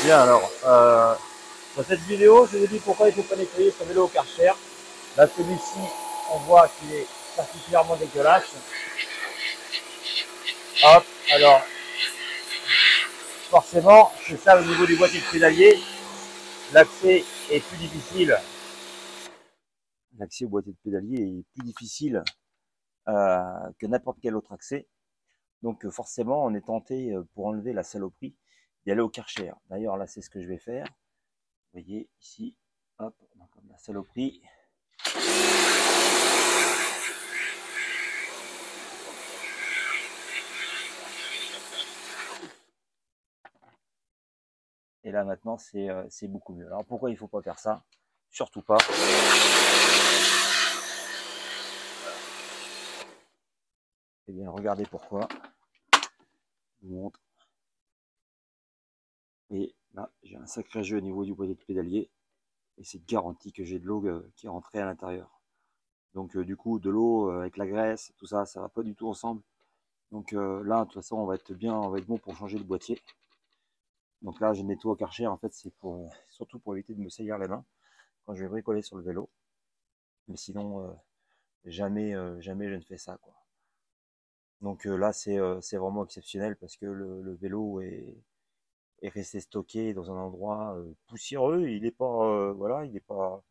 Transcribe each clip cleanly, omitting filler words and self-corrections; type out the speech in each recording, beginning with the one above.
Bien, alors, dans cette vidéo, je vous dis pourquoi il ne faut pas nettoyer son vélo au Karcher. Là, celui-ci, on voit qu'il est particulièrement dégueulasse. Hop, alors, forcément, c'est ça au niveau du boîtier de pédalier. L'accès est plus difficile. L'accès au boîtier de pédalier est plus difficile que n'importe quel autre accès. Donc forcément, on est tenté, pour enlever la saloperie, d'y aller au Karcher. D'ailleurs, là, c'est ce que je vais faire. Vous voyez, ici, hop, donc la saloperie. Et là, maintenant, c'est beaucoup mieux. Alors, pourquoi il ne faut pas faire ça? Surtout pas. Eh bien, regardez pourquoi. Je vous montre. Et là, j'ai un sacré jeu au niveau du boîtier de pédalier. Et c'est garanti que j'ai de l'eau qui est rentrée à l'intérieur. Donc, du coup, de l'eau avec la graisse, tout ça, ça va pas du tout ensemble. Donc là, de toute façon, on va être bien, on va être bon pour changer le boîtier. Donc là, je nettoie au Karcher. En fait, c'est pour surtout pour éviter de me salir les mains quand je vais bricoler sur le vélo. Mais sinon, jamais je ne fais ça, quoi. Donc là, c'est vraiment exceptionnel parce que le vélo est resté stocké dans un endroit poussiéreux. Il n'est pas, voilà, il est pas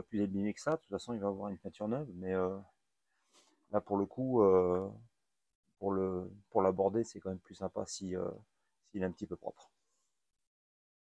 plus abîmé que ça. De toute façon, il va avoir une peinture neuve. Mais là, pour le coup, pour l'aborder, c'est quand même plus sympa si, s'il est un petit peu propre.